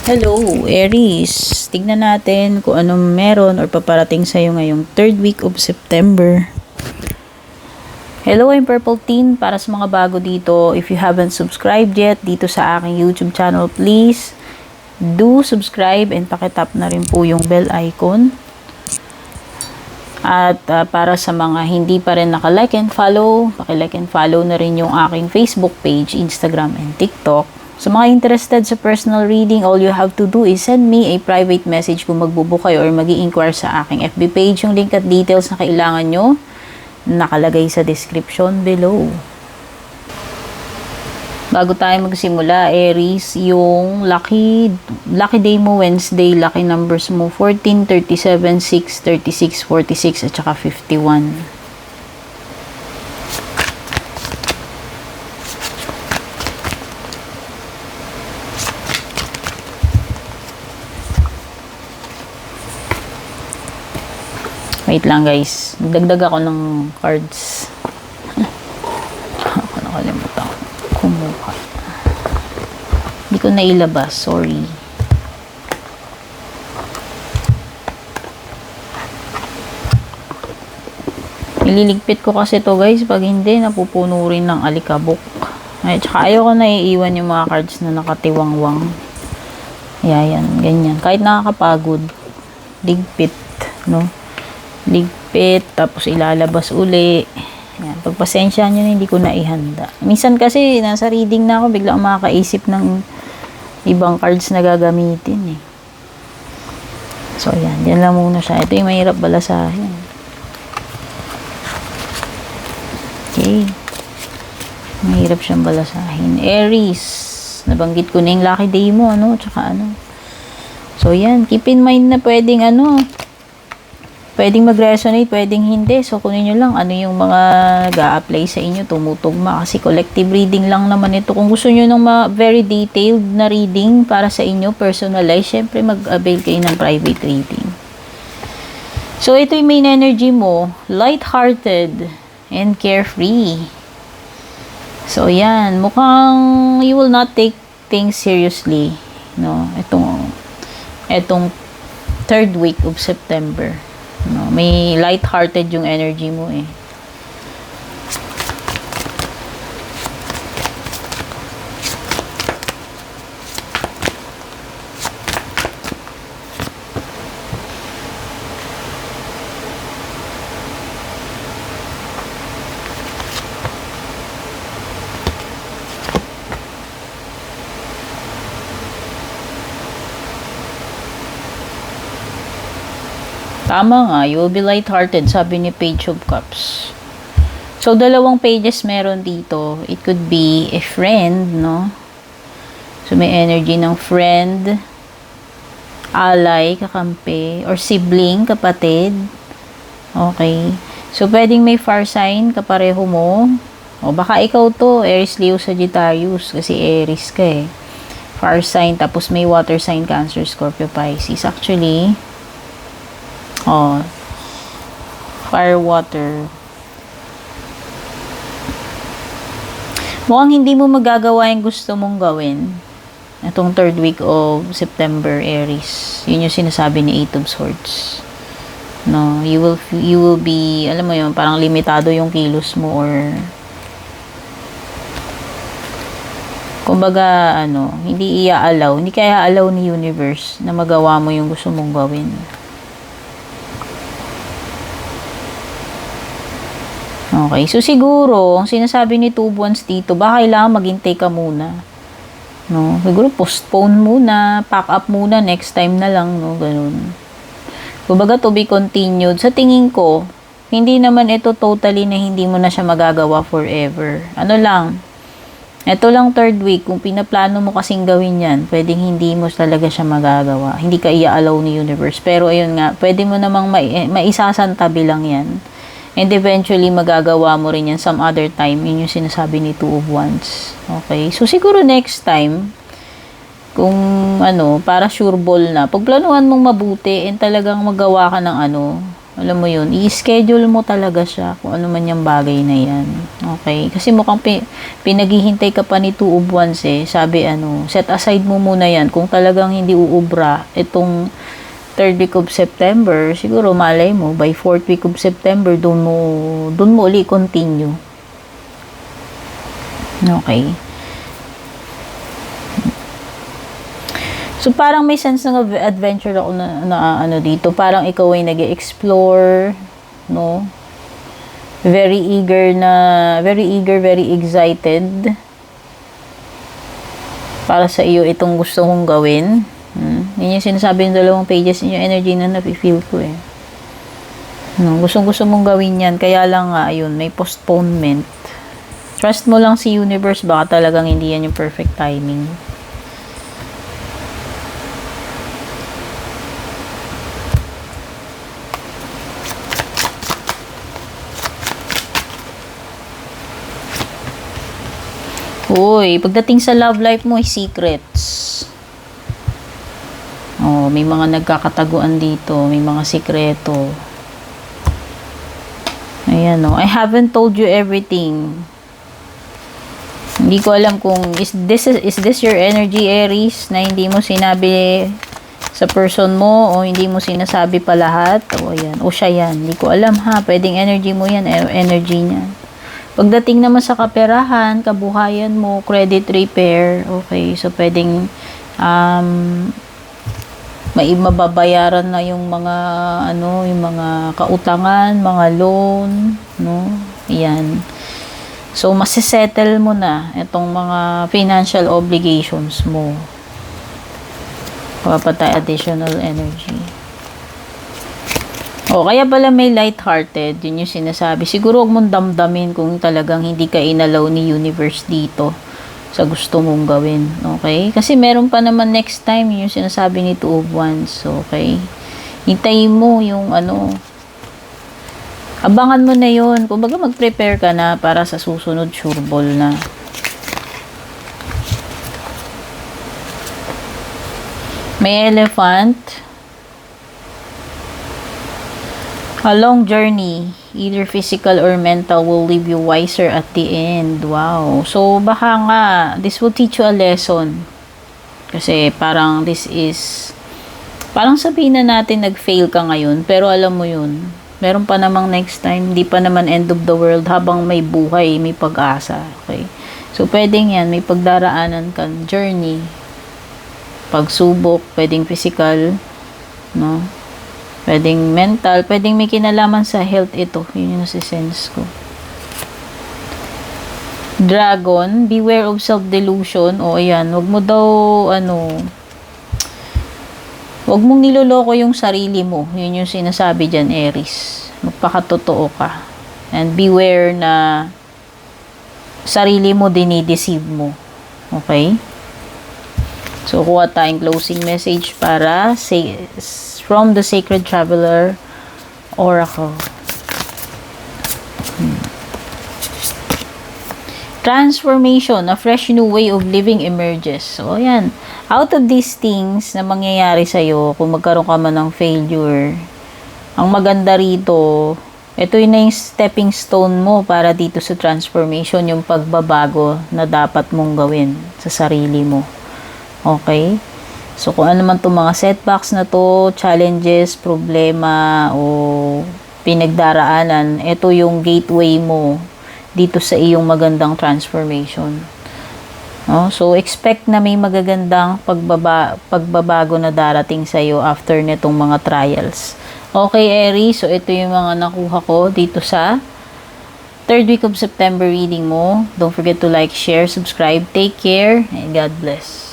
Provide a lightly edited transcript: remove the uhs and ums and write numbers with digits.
Hello, Aries. Tignan natin kung anong meron or paparating sa'yo ngayong third week of September. Hello, I'm Purple Teen. Para sa mga bago dito, if you haven't subscribed yet dito sa aking YouTube channel, please do subscribe and pakitap na rin po yung bell icon. At para sa mga hindi pa rin naka-like and follow, paki-like and follow na rin yung aking Facebook page, Instagram, and TikTok. Sa mga interested sa personal reading, all you have to do is send me a private message kung magbubook kayo or mag-i-inquire sa aking FB page. Yung link at details na kailangan nyo, nakalagay sa description below. Bago tayo magsimula, Aries, yung lucky day mo Wednesday, lucky numbers mo 14, 37, 6, 36, 46, at saka 51. Wait lang guys, dagdag ako ng cards. Ako nakalimutan kumuha. Hindi ko nailabas, sorry. Nililigpit ko kasi to guys, pag hindi napupuno rin ng alikabok. Ay, tsaka ayoko na iiwan yung mga cards na nakatiwangwang. Yan, ganyan. Kahit nakakapagod, ligpit, no? Ligpit, tapos ilalabas uli. Yan, pagpasensya nyo na hindi ko na ihanda. Minsan kasi nasa reading na ako, bigla akong makakaisip ng ibang cards na gagamitin eh. So yan, yan lang muna siya. Ito yung mahirap balasahin. Okay. Mahirap siyang balasahin. Aries, nabanggit ko na yung lucky day mo, ano, tsaka ano. So yan, keep in mind na pwedeng pwedeng mag-resonate, pwedeng hindi. So, kunin nyo lang ano yung mga nag-a-apply sa inyo, tumutugma. Kasi collective reading lang naman ito. Kung gusto nyo ng very detailed na reading para sa inyo, personalized, syempre mag-avail kayo ng private reading. So, ito yung main energy mo, light-hearted and carefree. So, yan. Mukhang you will not take things seriously. No? Itong third week of September. No, may light-hearted yung energy mo eh. Tama nga, you will be light-hearted, sabi ni Page of Cups. So, dalawang pages meron dito. It could be a friend, no? So, may energy ng friend, ally, kakampi, or sibling, kapatid. Okay. So, pwedeng may fire sign, kapareho mo. O, baka ikaw to, Aries, Leo, Sagittarius, kasi Aries ka eh. Fire sign, tapos may water sign, Cancer, Scorpio, Pisces. Actually, fire, water. Mukhang hindi mo magagawa yung gusto mong gawin itong third week of September, Aries. Yun yung sinasabi ni Eight of Swords. No, you will be, alam mo yun, parang limitado yung kilos mo or kumbaga, hindi hindi kaya allow ni universe na magawa mo yung gusto mong gawin. Okay, so siguro, ang sinasabi ni Two Wands dito, baka kailangan maghintay ka muna. No? Siguro postpone muna, pack up muna, next time na lang, no? Ganun. Kumbaga to be continued. Sa tingin ko, hindi naman ito totally na hindi mo na siya magagawa forever. Ano lang, ito lang third week, kung pinaplano mo kasing gawin yan, pwedeng hindi mo talaga siya magagawa. Hindi ka i-allow ni universe. Pero ayun nga, pwede mo namang maisasantabi lang yan. And eventually, magagawa mo rin yan some other time. Yun yung sinasabi ni Two of Wands. Okay? So, siguro next time, kung para sure ball na, pagplanuhan mong mabuti and talagang magawa ka ng Alam mo yun, i-schedule mo talaga siya kung ano man yung bagay na yan. Okay? Kasi mukhang pinaghihintay ka pa ni 2 of Wands eh. Sabi set aside mo muna yan. Kung talagang hindi uubra itong 3rd week of September, siguro malay mo, by 4th week of September, doon mo uli continue. Okay? So, parang may sense ng adventure ako na dito. Parang ikaw ay nag-explore, no? Very eager, very excited para sa iyo itong gusto kong gawin. Yan yung sinasabi ng 2 pages in yung energy na nafe-feel ko eh. No, gusto mong gawin yan. Kaya lang nga, ayun, may postponement. Trust mo lang si universe, baka talagang hindi yan yung perfect timing. Uy, pagdating sa love life mo, secrets. Oh, may mga nagkakataguan dito, may mga sikreto. Ayan, I haven't told you everything. Hindi ko alam kung is this your energy, Aries, na hindi mo sinabi sa person mo o hindi mo sinasabi pa lahat. O ayan, o siya yan. Hindi ko alam ha, pwedeng energy mo yan, energy niya. Pagdating naman sa kaperahan, kabuhayan mo, credit repair, okay, so pwedeng mababayaran na yung mga yung mga kautangan, mga loan, no? Ayan. So masisettle mo na itong mga financial obligations mo. Papatay additional energy. Kaya pala may light-hearted, yun yung sinasabi. Siguro huwag mong damdamin kung talagang hindi ka inalaw ni universe dito sa gusto mong gawin. Okay? Kasi meron pa naman next time, yun yung sinasabi ni 2 of Wands. Okay? Hintayin mo yung abangan mo na yun. Kumbaga mag-prepare ka na para sa susunod, sureball na. May elephant. A long journey, either physical or mental, will leave you wiser at the end. Wow. So, baka nga, this will teach you a lesson. Kasi parang parang sabihin na natin nag-fail ka ngayon, pero alam mo yun, meron pa namang next time, hindi pa naman end of the world, habang may buhay, may pag-asa. Okay? So, pwedeng yan, may pagdaraanan kang journey, pagsubok, pwedeng physical, no? Pwedeng mental, pwedeng may kinalaman sa health ito. Yun yung nasisense ko. Dragon, beware of self-delusion. Ayan, wag mo daw, wag mong niloloko yung sarili mo. Yun yung sinasabi dyan, Aries. Magpakatotoo ka. And beware na sarili mo dinideceive mo. Okay? So, kuha tayong closing message para from the Sacred Traveler Oracle. Transformation, a fresh new way of living emerges. So, ayan. Out of these things na mangyayari sa'yo, kung magkaroon ka man ng failure, ang maganda rito, ito yun na yung stepping stone mo para dito sa transformation, yung pagbabago na dapat mong gawin sa sarili mo. Okay? So, kung ano man itong mga setbacks na to, challenges, problema, o pinagdaraanan, ito yung gateway mo dito sa iyong magandang transformation. No? So, expect na may magagandang pagbabago na darating sa iyo after nitong mga trials. Okay, Aries, so ito yung mga nakuha ko dito sa 3rd week of September reading mo. Don't forget to like, share, subscribe. Take care, and God bless.